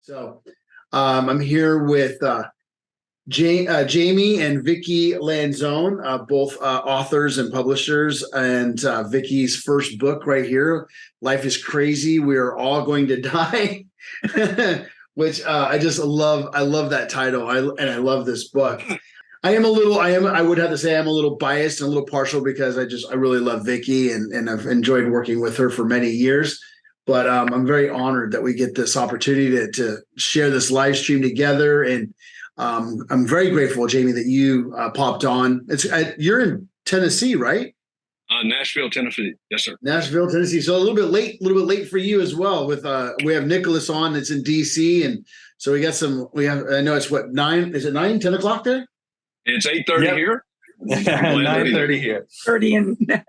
So I'm here with Jamie and Vicky Lanzone, both authors and publishers, and Vicky's first book right here, Life is Crazy, We're All Going to Die, which I just love. I love that title, and I love this book. I would have to say I'm a little biased and a little partial because I really love Vicky and I've enjoyed working with her for many years. But I'm very honored that we get this opportunity to share this live stream together. And I'm very grateful, Jamie, that you popped on. You're in Tennessee, right? Nashville, Tennessee. Yes, sir. Nashville, Tennessee. So a little bit late for you as well. With we have Nicholas on that's in DC, and so I know it's what, 9? Is it 9, 10 o'clock there? It's 8:30 here. 9:30 here. 30 and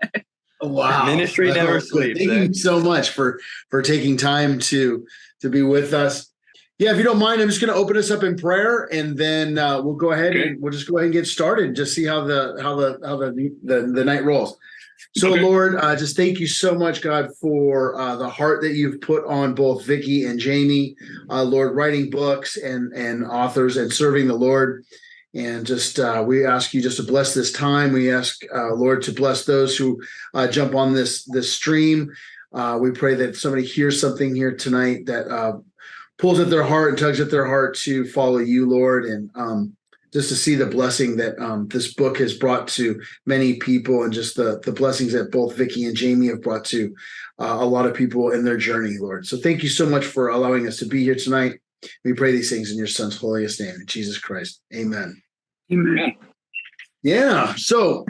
Wow. Ministry never sleeps. Thank you so much for taking time to be with us. Yeah, if you don't mind, I'm just going to open us up in prayer, and then we'll go ahead and we'll just go ahead and get started and just see how the night rolls. So, okay. Lord, just thank you so much, God, for the heart that you've put on both Vicky and Jamie, Lord, writing books and authors and serving the Lord. And just we ask you just to bless this time. We ask, Lord, to bless those who jump on this stream. We pray that somebody hears something here tonight that pulls at their heart and tugs at their heart to follow you, Lord, and just to see the blessing that this book has brought to many people, and just the blessings that both Vicky and Jamie have brought to a lot of people in their journey, Lord. So thank you so much for allowing us to be here tonight. We pray these things in your Son's holiest name, in Jesus Christ. Amen. Amen. Yeah. So,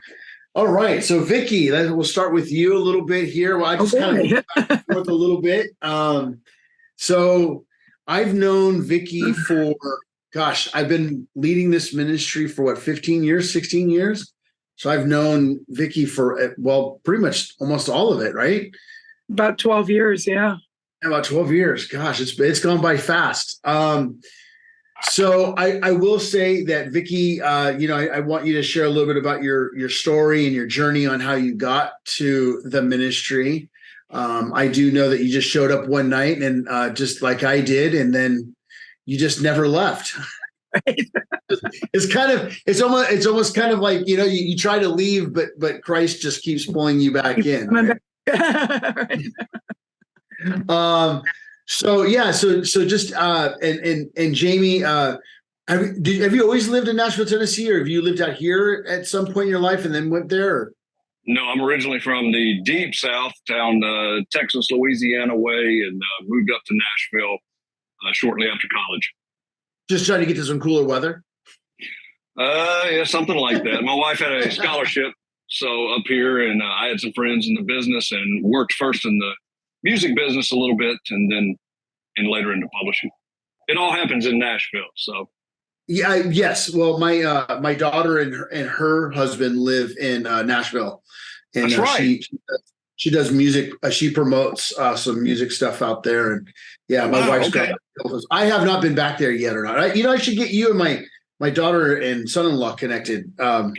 all right. So, Vicky, we'll start with you a little bit here. Well, I just kind of back and forth a little bit. So, I've known Vicky for, gosh, I've been leading this ministry for what, 15 years, 16 years. So, I've known Vicky for, well, pretty much almost all of it, right? About 12 years. Yeah. About 12 years. Gosh, it's gone by fast. So I will say that, Vicky, I want you to share a little bit about your story and your journey on how you got to the ministry. I do know that you just showed up one night and just like I did, and then you just never left. Right. It's almost kind of like, you try to leave, but Christ just keeps pulling you back in. Right? So just and Jamie, have you always lived in Nashville, Tennessee, or have you lived out here at some point in your life and then went there? Or? No, I'm originally from the deep South, down Texas, Louisiana way, and moved up to Nashville shortly after college. Just trying to get to some cooler weather? Yeah, something like that. My wife had a scholarship, so up here, and I had some friends in the business and worked first in the music business a little bit, and later into publishing. It all happens in Nashville. So, yeah, yes. Well, my daughter and her husband live in Nashville, and that's right. She does music. She promotes some music stuff out there, and yeah, my wife's got. I have not been back there yet, or not. I should get you and my daughter and son-in-law connected.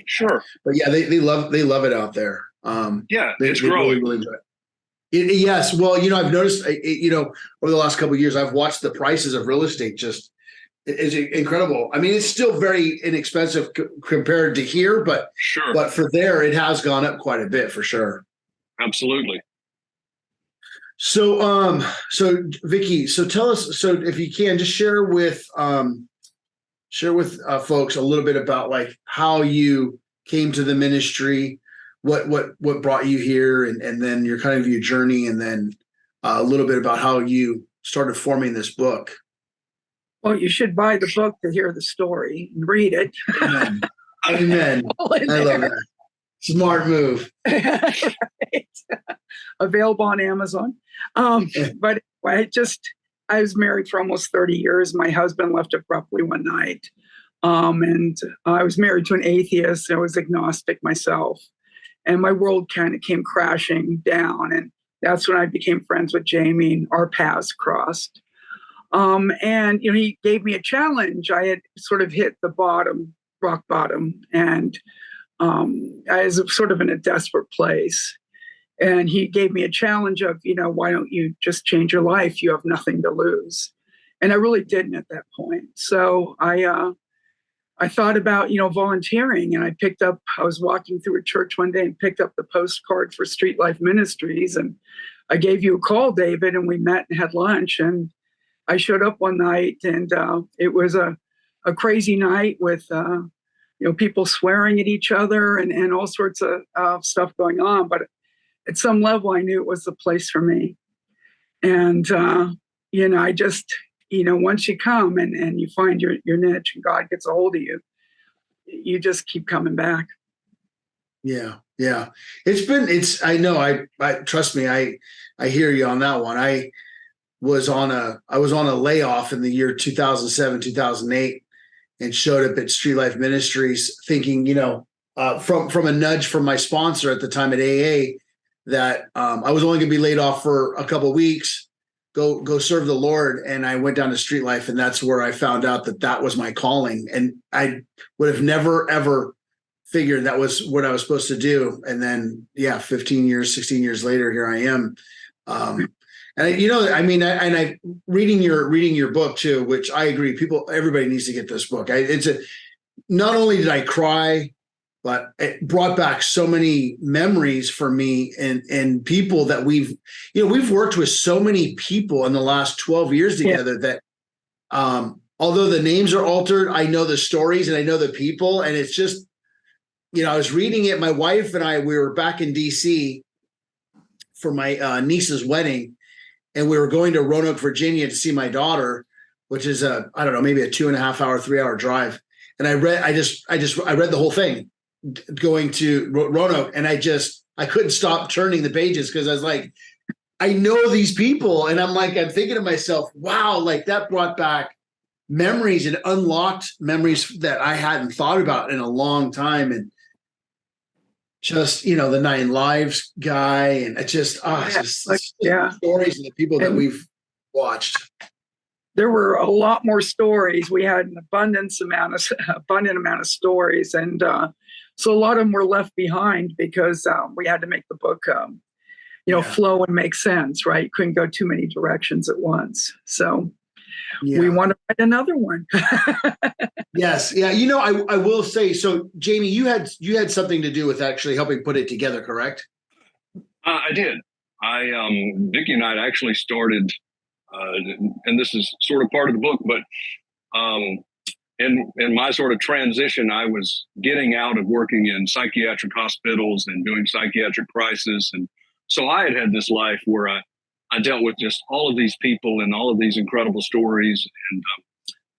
Sure, but yeah, they love it out there. Yeah, it's growing. Really enjoy it. Yes. Well, I've noticed, over the last couple of years, I've watched the prices of real estate just is incredible. I mean, it's still very inexpensive compared to here, but sure. But for there, it has gone up quite a bit for sure. Absolutely. So, Vicky, so tell us, so if you can, just share with folks a little bit about like how you came to the ministry. What brought you here, and then your kind of your journey, and then a little bit about how you started forming this book. Well, you should buy the book to hear the story and read it. Amen. Amen. I love that. Smart move. Right. Available on Amazon. But I was married for almost 30 years. My husband left abruptly one night. And I was married to an atheist. I was agnostic myself. And my world kind of came crashing down. And that's when I became friends with Jamie, and our paths crossed. And he gave me a challenge. I had sort of hit the rock bottom. And I was sort of in a desperate place. And he gave me a challenge of, why don't you just change your life? You have nothing to lose. And I really didn't at that point. So I thought about, volunteering, and I was walking through a church one day and picked up the postcard for Street Life Ministries. And I gave you a call, David, and we met and had lunch. And I showed up one night, and it was a crazy night with, people swearing at each other and all sorts of stuff going on. But at some level, I knew it was the place for me. And, I just, once you come and you find your niche and God gets a hold of you, you just keep coming back. Yeah. Yeah. I know, I trust me. I hear you on that one. I was on a layoff in the year 2007, 2008, and showed up at Street Life Ministries thinking, from a nudge from my sponsor at the time at AA, that I was only going to be laid off for a couple of weeks, go serve the Lord. And I went down to Street Life, and that's where I found out that was my calling. And I would have never, ever figured that was what I was supposed to do. And then, 16 years later, here I am. And reading your book too, which I agree, everybody needs to get this book. Not only did I cry, but it brought back so many memories for me and people that we've worked with so many people in the last 12 years together that, although the names are altered, I know the stories and I know the people. And it's just, I was reading it. My wife and we were back in DC for my niece's wedding, and we were going to Roanoke, Virginia to see my daughter, which is maybe a 2.5 hour, 3 hour drive. And I read the whole thing going to Roanoke, and I couldn't stop turning the pages because I was like, I know these people. And I'm thinking to myself, wow, like that brought back memories and unlocked memories that I hadn't thought about in a long time. And just, the 9 Lives guy, and it's just, stories of the people that we've watched. There were a lot more stories. We had an abundant amount of stories. And so a lot of them were left behind because we had to make the book, flow and make sense, right? Couldn't go too many directions at once. So we want to write another one. Yes. Yeah. I will say, so Jamie, you had something to do with actually helping put it together, correct? I did. Vicky and I actually started, and this is sort of part of the book, but in my sort of transition, I was getting out of working in psychiatric hospitals and doing psychiatric crisis. And so I had this life where I dealt with just all of these people and all of these incredible stories. And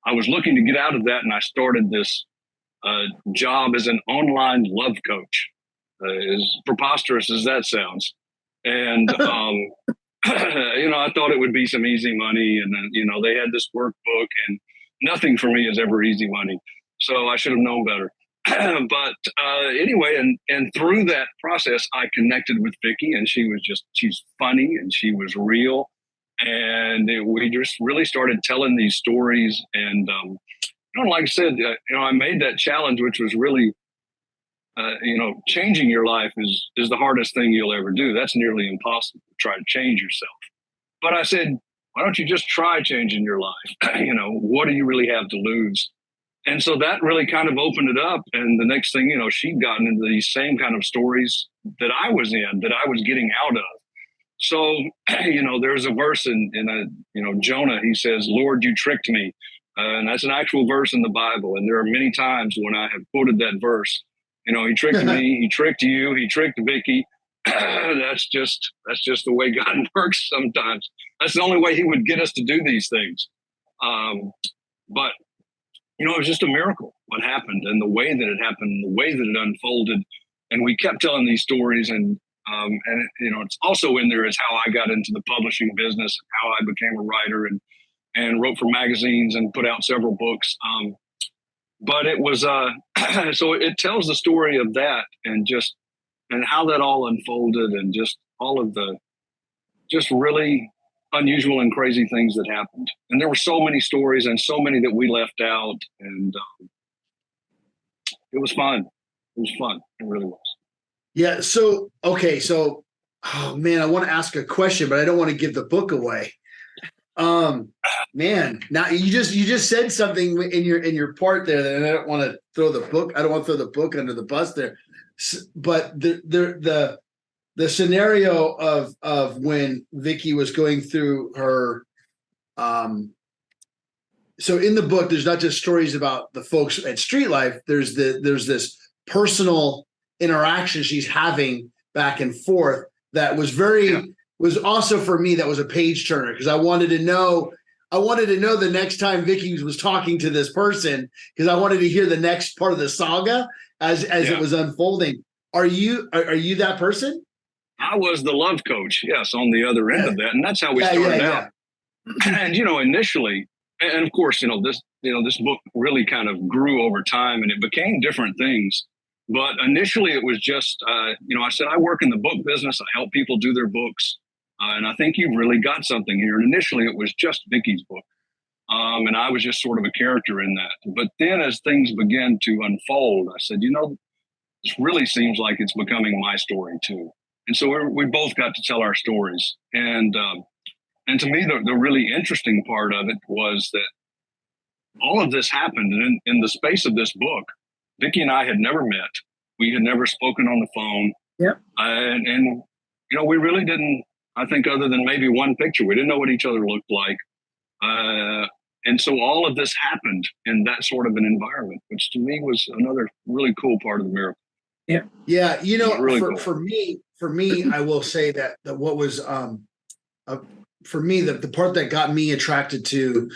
I was looking to get out of that, and I started this job as an online love coach, as preposterous as that sounds. And, I thought it would be some easy money. And then, they had this workbook, and nothing for me is ever easy money. So I should have known better. But anyway, and through that process, I connected with Vicky, and she's funny and she was real. And we just really started telling these stories. And, like I said, I made that challenge, which was really, changing your life is the hardest thing you'll ever do. That's nearly impossible to try to change yourself. But I said, why don't you just try changing your life? What do you really have to lose? And so that really kind of opened it up. And the next thing, she'd gotten into these same kind of stories that I was in, that I was getting out of. So, there's a verse in Jonah, he says, Lord, you tricked me. And that's an actual verse in the Bible. And there are many times when I have quoted that verse. He tricked me, he tricked you, he tricked Vicky. That's just the way God works sometimes. That's the only way he would get us to do these things. But, it was just a miracle what happened, and the way that it happened, the way that it unfolded. And we kept telling these stories, and it's also in there is how I got into the publishing business, how I became a writer and wrote for magazines and put out several books. But it was, so it tells the story of that and how that all unfolded, and just all of the just really unusual and crazy things that happened. And there were so many stories and so many that we left out, and it was fun. It was fun. It really was. Yeah. So, okay. So Oh man, I want to ask a question, but I don't want to give the book away. Man, now you just said something in your part there that I don't want to throw the book. I don't want to throw the book under the bus there. But the scenario of when Vicky was going through her, so in the book, there's not just stories about the folks at Street Life. There's this personal interaction she's having back and forth that was was also for me, that was a page turner, because I wanted to know the next time Vicky was talking to this person, because I wanted to hear the next part of the saga as it was unfolding. Are you that person? I was the love coach, yes, on the other end of that, and that's how we started out. And initially, and of course, this book really kind of grew over time, and it became different things. But initially, it was just, I said, I work in the book business. I help people do their books. And I think you've really got something here. And initially, it was just Vicky's book. And I was just sort of a character in that. But then as things began to unfold, I said, this really seems like it's becoming my story, too. And so we both got to tell our stories. And to me, the really interesting part of it was that all of this happened in the space of this book. Vicky and I had never met. We had never spoken on the phone. Yep. And we really didn't, I think, other than maybe one picture, we didn't know what each other looked like. And so all of this happened in that sort of an environment, which to me was another really cool part of the miracle. Yeah. Yeah. Really cool. for me, I will say that what was, for me, the part that got me attracted to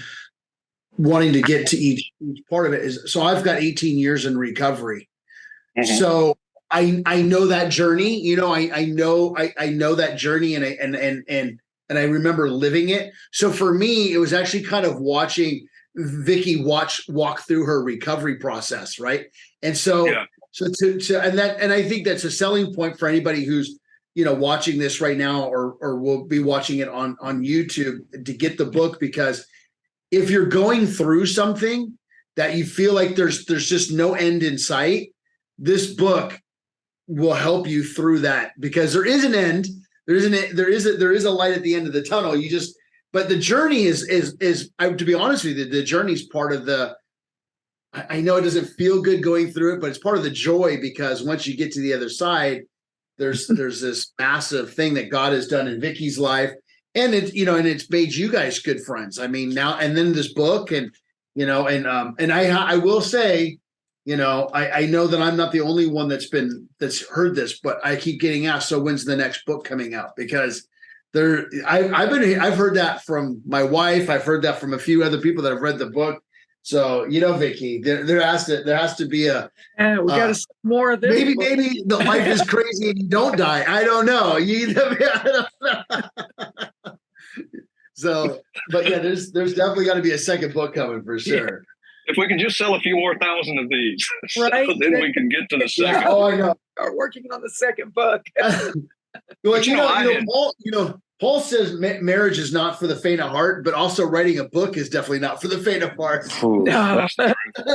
wanting to get to each part of it is, so I've got 18 years in recovery. Mm-hmm. So I know that journey, I know that journey, and I remember living it. So for me, it was actually kind of watching Vicky walk through her recovery process. Right. And so, and I think that's a selling point for anybody who's, watching this right now, or will be watching it on YouTube, to get the book, because if you're going through something that you feel like there's just no end in sight, this book will help you through that, because there is an end. There is a light at the end of the tunnel. But the journey is to be honest with you, the journey's part of the, I know it doesn't feel good going through it, but it's part of the joy, because once you get to the other side, there's this massive thing that God has done in Vicky's life. And it's made you guys good friends. I mean, now, and then this book, and I will say, I know that I'm not the only one that's heard this, but I keep getting asked, so when's the next book coming out? Because I've heard that from my wife. I've heard that from a few other people that have read the book. So, Vicky, there has to be a, we got to see more of this. Maybe the life is crazy and you don't die. I don't know. I don't know. So, but yeah, there's definitely got to be a second book coming for sure. Yeah. If we can just sell a few more thousand of these, right? So then we can get to the second. Oh, I know. Are working on the second book. Well, Paul says marriage is not for the faint of heart, but also writing a book is definitely not for the faint of heart. That's the truth.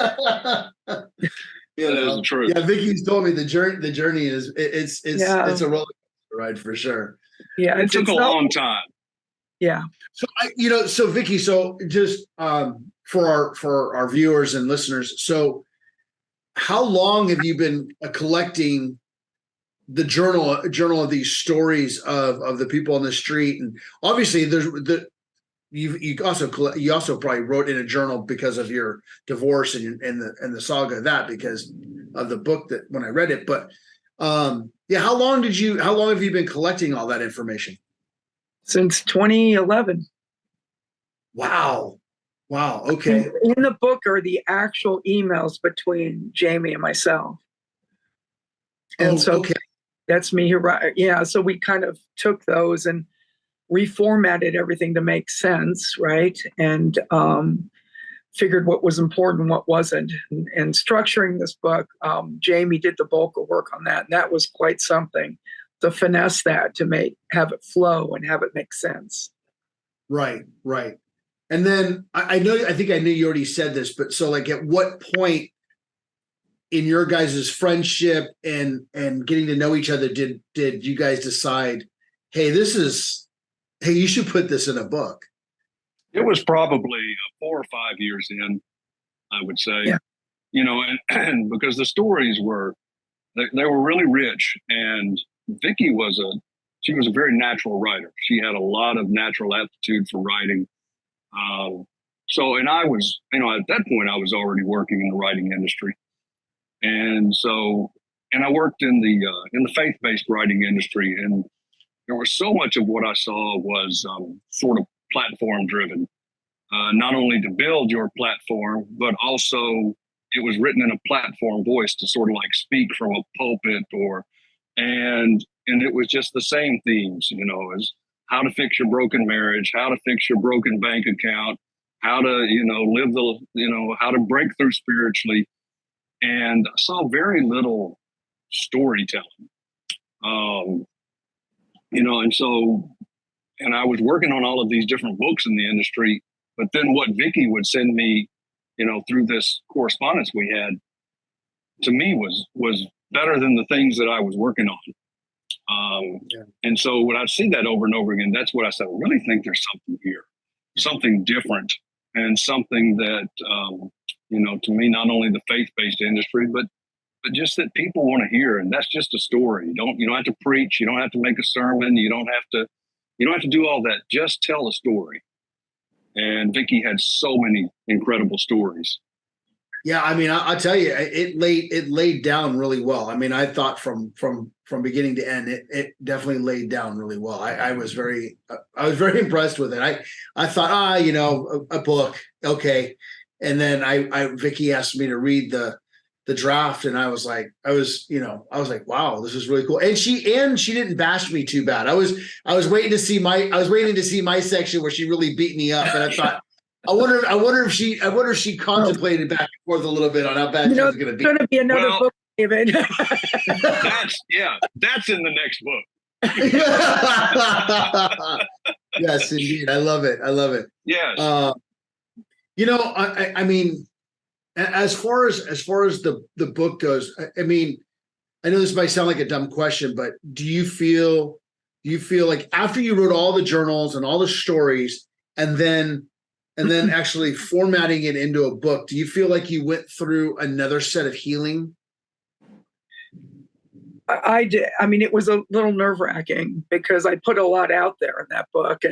That is the truth. Yeah, Vicky's told me the journey is it's a roller coaster ride for sure. Yeah, it took a long time. Yeah. So so Vicky, so just for our viewers and listeners, so how long have you been collecting the journal of these stories of the people on the street? And obviously you also probably wrote in a journal because of your divorce and the saga of that, because of the book that when I read it. But how long have you been collecting all that information? Since 2011. Wow. Okay. In the book are the actual emails between Jamie and myself. And that's me here. Yeah. So we kind of took those and reformatted everything to make sense. Right. And figured what was important and what wasn't. And structuring this book, Jamie did the bulk of work on that. And that was quite something to finesse that, to have it flow and have it make sense. Right. And then I think I knew you already said this, but so like at what point in your guys' friendship and getting to know each other did you guys decide, hey, you should put this in a book? It was probably 4 or 5 years in, I would say. Yeah. You know, and because the stories they were really rich, and Vicky was a very natural writer. She had a lot of natural aptitude for writing. And I was, you know, at that point I was already working in the writing industry. And I worked in the faith-based writing industry, and there was so much of what I saw was sort of platform driven, not only to build your platform, but also it was written in a platform voice to sort of like speak from a pulpit, and it was just the same themes, you know, as how to fix your broken marriage, how to fix your broken bank account, how to, you know, how to break through spiritually. And I saw very little storytelling, you know, and I was working on all of these different books in the industry, but then what Vicky would send me, you know, through this correspondence we had, to me was better than the things that I was working on. And so when I see that over and over again, that's what I said, I really think there's something here, something different, and something that, you know, to me, not only the faith-based industry, but just that people want to hear. And that's just a story. You don't have to preach. You don't have to make a sermon. You don't have to do all that. Just tell a story. And Vicky had so many incredible stories. Yeah, I mean, I'll tell you, it laid down really well. I mean, I thought from beginning to end, it definitely laid down really well. I was very impressed with it. I thought, you know, a book, okay. And then Vicky asked me to read the draft, and I was like, wow, this is really cool. And she didn't bash me too bad. I was waiting to see my section where she really beat me up, and I thought, I wonder if she contemplated back and forth a little bit on how bad she was going to be. It's going to be another book, David. That's in the next book. Yes, indeed. I love it. Yes. You know, I mean, as far as the book goes, I mean, I know this might sound like a dumb question, but do you feel like after you wrote all the journals and all the stories, and then actually formatting it into a book, do you feel like you went through another set of healing? I did. I mean, it was a little nerve-wracking because I put a lot out there in that book,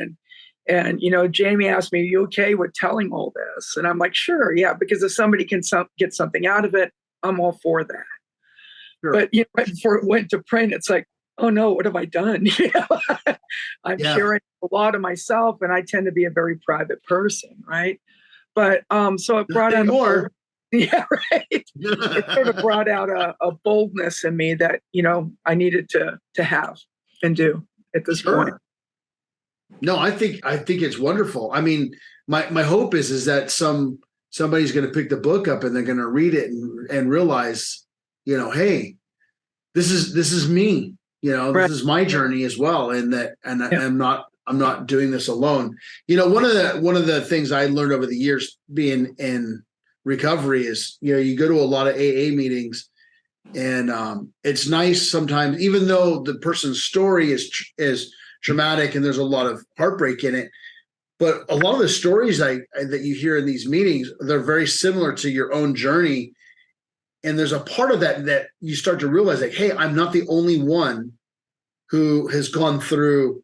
and you know, Jamie asked me, "Are you okay with telling all this?" And I'm like, "Sure, yeah," because if somebody can get something out of it, I'm all for that. Sure. But you know, right before it went to print, it's like, oh no, what have I done? You know, I'm sharing a lot of myself, and I tend to be a very private person, right? But so it brought out more. Yeah, right. It sort of brought out a boldness in me that, you know, I needed to have and do at this point. No, I think it's wonderful. I mean, my hope is that somebody's going to pick the book up and they're going to read it and realize, you know, hey, this is me. You know, this is my journey as well, and I'm not doing this alone. You know, one of the things I learned over the years being in recovery is, you know, you go to a lot of AA meetings, and it's nice sometimes, even though the person's story is traumatic and there's a lot of heartbreak in it, but a lot of the stories that you hear in these meetings, they're very similar to your own journey. And there's a part of that you start to realize, like, hey, I'm not the only one who has gone through,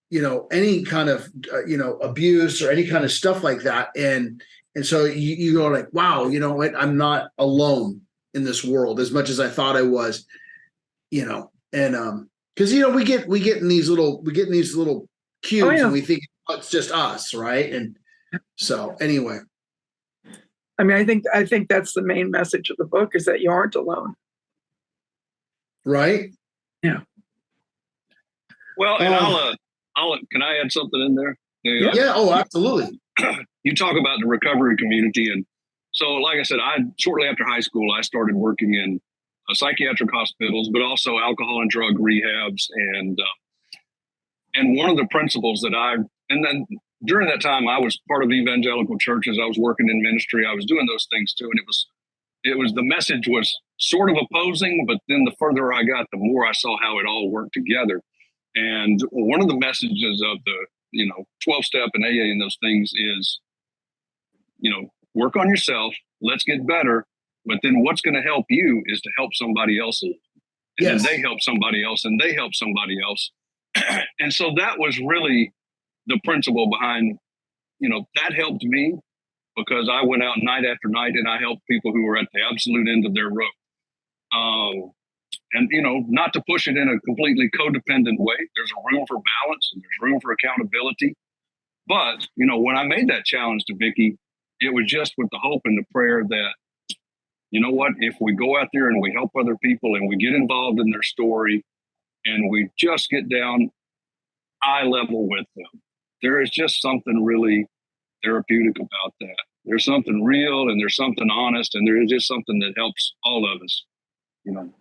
you know, any kind of, you know, abuse or any kind of stuff like that. And so you go like, wow, you know what? I'm not alone in this world as much as I thought I was, you know, and because, you know, we get in these little cubes and we think it's just us, right? And so anyway. I mean, I think that's the main message of the book, is that you aren't alone. Right? Yeah. Well, and can I add something in there? Yeah. Oh, absolutely. You talk about the recovery community. And so, like I said, shortly after high school, I started working in psychiatric hospitals, but also alcohol and drug rehabs. And one of the principles and then during that time, I was part of evangelical churches. I was working in ministry. I was doing those things too. And it was the message was sort of opposing, but then the further I got, the more I saw how it all worked together. And one of the messages of the, 12-step and AA and those things is, work on yourself, let's get better. But then what's going to help you is to help somebody else. And Yes. then they help somebody else and they help somebody else. And so that was really the principle behind, that helped me because I went out night after night and I helped people who were at the absolute end of their rope. And, not to push it in a completely codependent way. There's a room for balance and there's room for accountability. But, when I made that challenge to Vicky, it was just with the hope and the prayer that, you know what, if we go out there and we help other people and we get involved in their story and we just get down eye level with them, there is just something really therapeutic about that. There's something real and there's something honest and there is just something that helps all of us,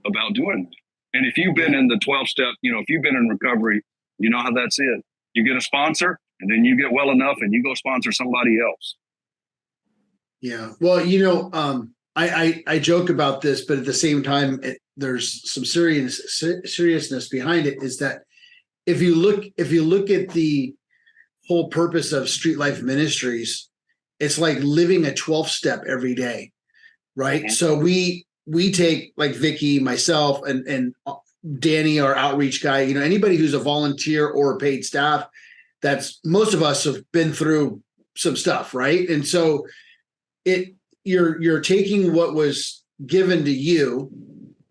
about doing that. And if you've been in the 12-step, if you've been in recovery, you know how that's it. You get a sponsor and then you get well enough and you go sponsor somebody else. Yeah. Well, I joke about this, but at the same time, there's some seriousness behind it. Is that if you look at the whole purpose of Street Life Ministries, it's like living a 12-step every day, right? Mm-hmm. So we take, like Vicky, myself, and Danny, our outreach guy. Anybody who's a volunteer or a paid staff, that's most of us have been through some stuff, right? And so you're taking what was given to you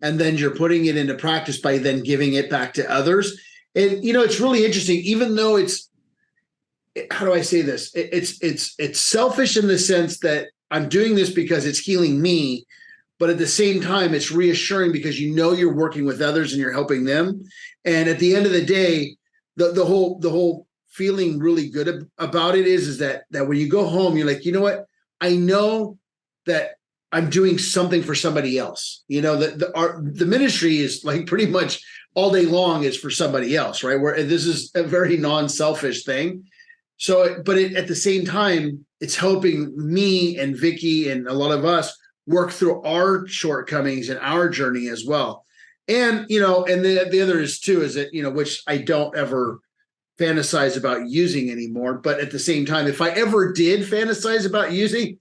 and then you're putting it into practice by then giving it back to others. And it's really interesting, even though how do I say this? It's selfish in the sense that I'm doing this because it's healing me, but at the same time it's reassuring because you're working with others and you're helping them. And at the end of the day, the whole feeling really good about it is that when you go home, you're like, you know what? I know that I'm doing something for somebody else. The ministry is like pretty much all day long is for somebody else, right? Where this is a very non-selfish thing. So, but at the same time, it's helping me and Vicky and a lot of us work through our shortcomings and our journey as well. And, and the other is too, is that, which I don't ever fantasize about using anymore. But at the same time, if I ever did fantasize about using,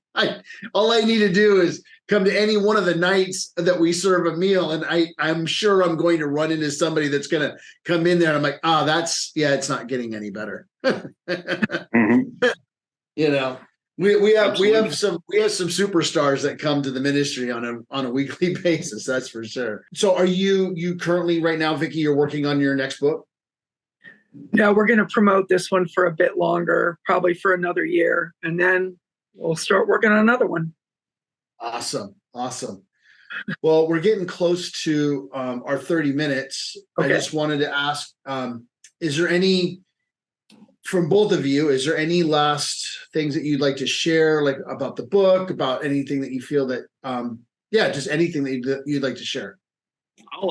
all I need to do is come to any one of the nights that we serve a meal. And I'm sure I'm going to run into somebody that's going to come in there. And I'm like, it's not getting any better. Mm-hmm. We have some superstars that come to the ministry on a weekly basis. That's for sure. So are you currently right now, Vicky, you're working on your next book? No, we're going to promote this one for a bit longer, probably for another year. And then we'll start working on another one. Awesome. Well, we're getting close to our 30 minutes. Okay. I just wanted to ask, is there any, from both of you, is there any last things that you'd like to share, like about the book, about anything that you feel that, just anything that you'd like to share?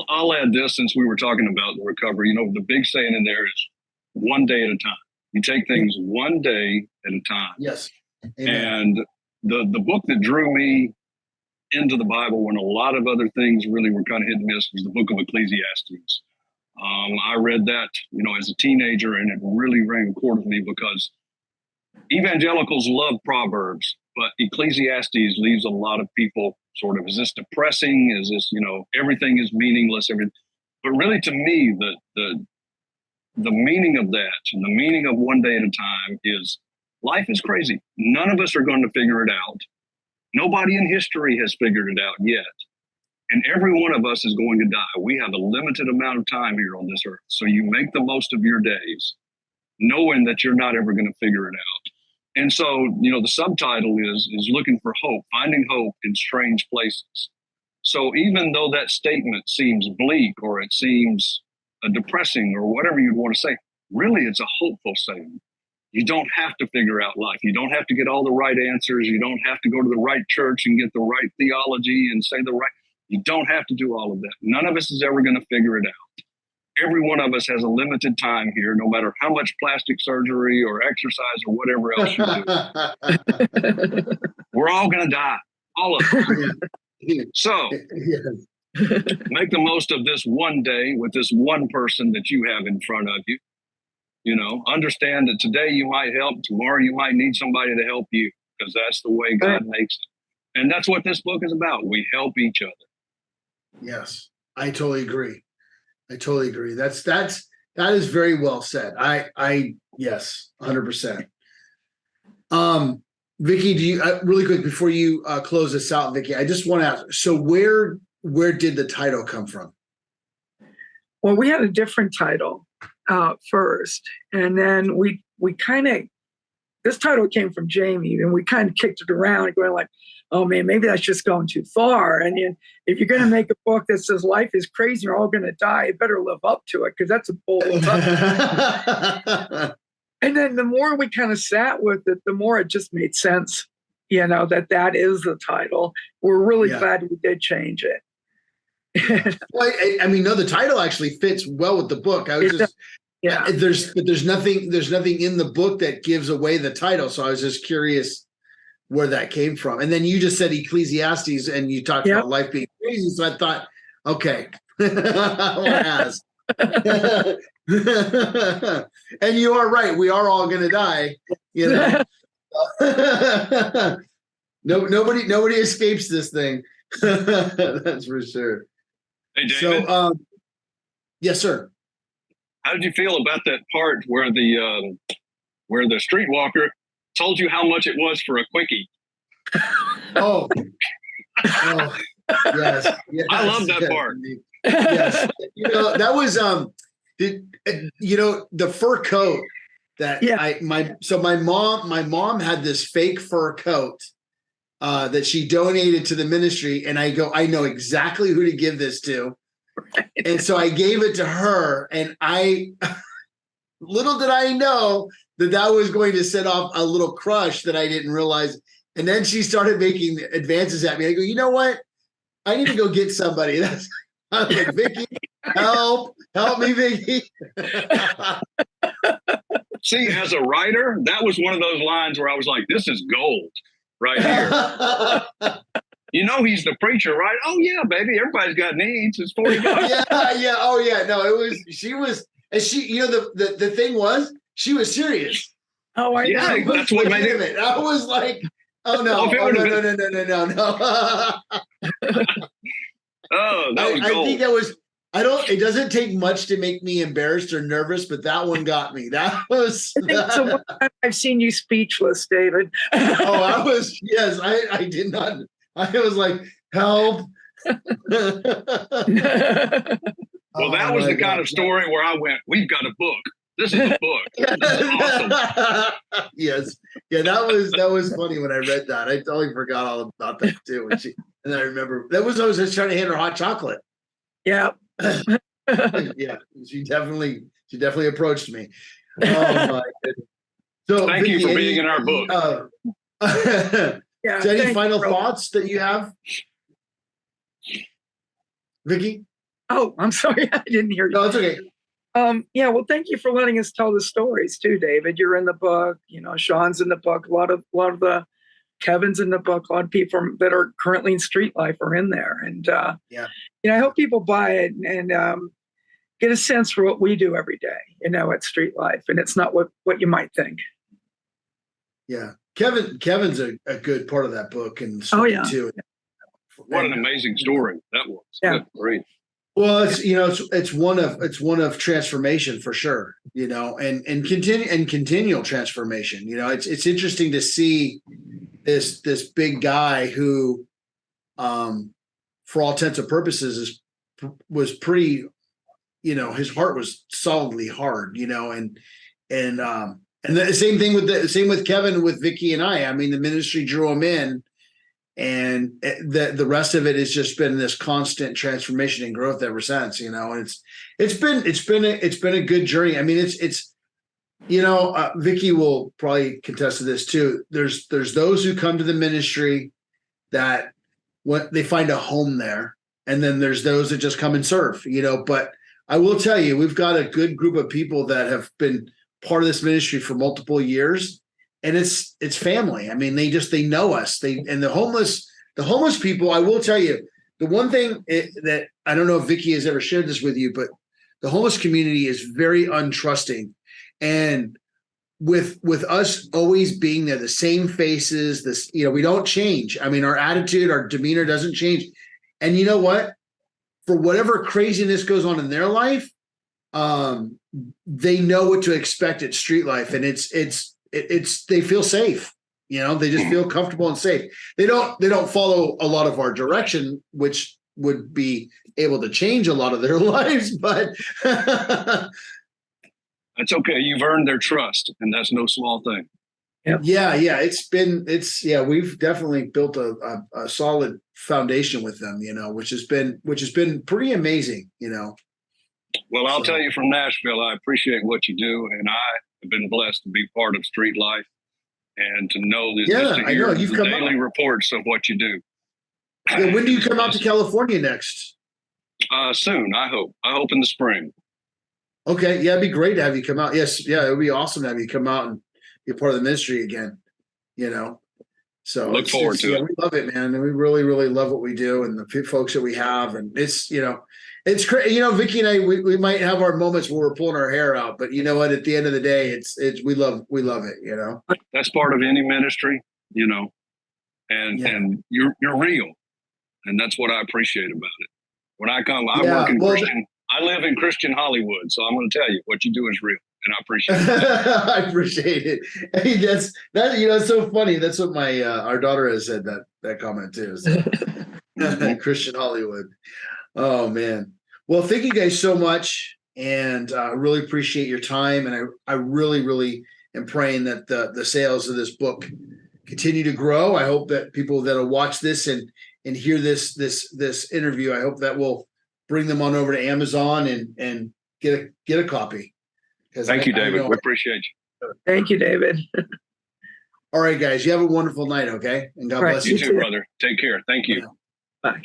I'll add this, since we were talking about the recovery. The big saying in there is one day at a time. You take things one day at a time. Yes. Amen. And the book that drew me into the Bible when a lot of other things really were kind of hit and miss was the book of Ecclesiastes. I read that, as a teenager, and it really rang a chord with me because evangelicals love Proverbs, but Ecclesiastes leaves a lot of people sort of, is this depressing? Is this, everything is meaningless? But really, to me, the meaning of that and the meaning of one day at a time is life is crazy. None of us are going to figure it out. Nobody in history has figured it out yet. And every one of us is going to die. We have a limited amount of time here on this earth. So you make the most of your days, knowing that you're not ever going to figure it out. And so, the subtitle is looking for hope, finding hope in strange places. So even though that statement seems bleak or it seems depressing or whatever you'd want to say, really it's a hopeful statement. You don't have to figure out life. You don't have to get all the right answers. You don't have to go to the right church and get the right theology and say the right. You don't have to do all of that. None of us is ever going to figure it out. Every one of us has a limited time here, no matter how much plastic surgery or exercise or whatever else you do. We're all going to die. All of us. So Make the most of this one day with this one person that you have in front of you. You know, understand that today you might help, tomorrow you might need somebody to help you, because that's the way God makes it. And that's what this book is about. We help each other. Yes, I totally agree. That is very well said. Yes, 100%. Vicky, do you really quick before you close this out, Vicky? I just want to ask. So where did the title come from? Well, we had a different title first, and then we kind of, this title came from Jamie, and we kind of kicked it around, going like, oh man, maybe that's just going too far. And if you're going to make a book that says life is crazy, we're all going to die, you better live up to it, because that's a bold title. And then the more we kind of sat with it, the more it just made sense, that is the title. We're really glad we did change it. Well, I mean, no, the title actually fits well with the book. I was just, there's nothing in the book that gives away the title. So I was just curious where that came from. And then you just said Ecclesiastes, and you talked about life being crazy. So I thought, okay, I want to ask. And you are right. We are all going to die. Nobody escapes this thing. That's for sure. Hey, David. So, yes, sir. How did you feel about that part where the streetwalker told you how much it was for a quickie? Oh, yes. I love that part. Yes, that was the fur coat that my mom had this fake fur coat that she donated to the ministry, and I know exactly who to give this to. And so I gave it to her, and little did I know that was going to set off a little crush that I didn't realize. And then she started making advances at me. I go, you know what? I need to go get somebody. I'm like, Vicky, help me, Vicky. See, as a writer, that was one of those lines where I was like, this is gold right here. He's the preacher, right? Oh yeah, baby, everybody's got needs. It's $40. Yeah. Oh yeah. No, she was, the thing was, she was serious. Oh, I know. That's what made it. I was like, oh no, no. Oh, that was gold. I think that was. It doesn't take much to make me embarrassed or nervous, but that one got me. That was. So I've seen you speechless, David. I was. Yes, I did not. I was like, help. Well, that was the kind of story where I went, we've got a book. This is a book. This is awesome. Yes. Yeah, that was funny when I read that. I totally forgot all about that too. And I remember I was just trying to hand her hot chocolate. Yeah. Yeah. She definitely approached me. Oh my goodness. So thank you for being in our book. Yeah. So any final thoughts that you have? Vicky? Oh, I'm sorry. I didn't hear you. No, it's okay. Well, thank you for letting us tell the stories too, David. You're in the book, Sean's in the book, a lot of the Kevin's in the book, a lot of people that are currently in street life are in there. And I hope people buy it and get a sense for what we do every day, at Street Life. And it's not what you might think. Yeah. Kevin's a good part of that book and too. What an amazing story that was. Yeah. Great. Well, it's one of transformation for sure, and continual transformation. It's interesting to see this big guy who, for all intents and purposes, was pretty, his heart was solidly hard, and the same thing with Kevin, with Vicky and I. I mean, the ministry drew him in. And the rest of it has just been this constant transformation and growth ever since, and it's been a good journey. I mean, it's Vicky will probably contest to this too. There's those who come to the ministry that they find a home there, and then there's those that just come and serve, But I will tell you, we've got a good group of people that have been part of this ministry for multiple years. And it's family. I mean, they know us. And the homeless people, I will tell you, the one thing that I don't know if Vicky has ever shared this with you, but the homeless community is very untrusting. And with us always being there, the same faces, this, we don't change. I mean, our attitude, our demeanor doesn't change. And you know what? For whatever craziness goes on in their life, they know what to expect at street life. And they feel safe. They just feel comfortable and safe. They don't follow a lot of our direction, which would be able to change a lot of their lives, but that's okay. You've earned their trust, and that's no small thing. Yeah. We've definitely built a solid foundation with them, which has been pretty amazing, Well, I'll tell you from Nashville, I appreciate what you do, and I have been blessed to be part of street life and to know that just to hear the daily reports of what you do. Yeah, when do you come out to California next? Soon, I hope. I hope in the spring. Okay, yeah, it'd be great to have you come out. Yes, yeah, it would be awesome to have you come out and be a part of the ministry again. So look forward to it. We love it, man, and we really, really love what we do and the folks that we have. And it's crazy. Vicky and I, we might have our moments where we're pulling our hair out, but you know what? At the end of the day, it's we love it. That's part of any ministry, and you're real, and that's what I appreciate about it. When I come, I work in Christian. I live in Christian Hollywood, so I'm going to tell you what you do is real, and I appreciate it. I appreciate it. Hey, that's so funny. That's what my our daughter has said that comment too. Christian Hollywood. Oh man. Well, thank you guys so much, and I really appreciate your time. And I really, really am praying that the sales of this book continue to grow. I hope that people that'll watch this and hear this interview, I hope that will bring them on over to Amazon and get a copy. Thank you, David. We appreciate you. Thank you, David. All right, guys. You have a wonderful night, okay? And God bless you. You too, brother. Take care. Thank you. Bye.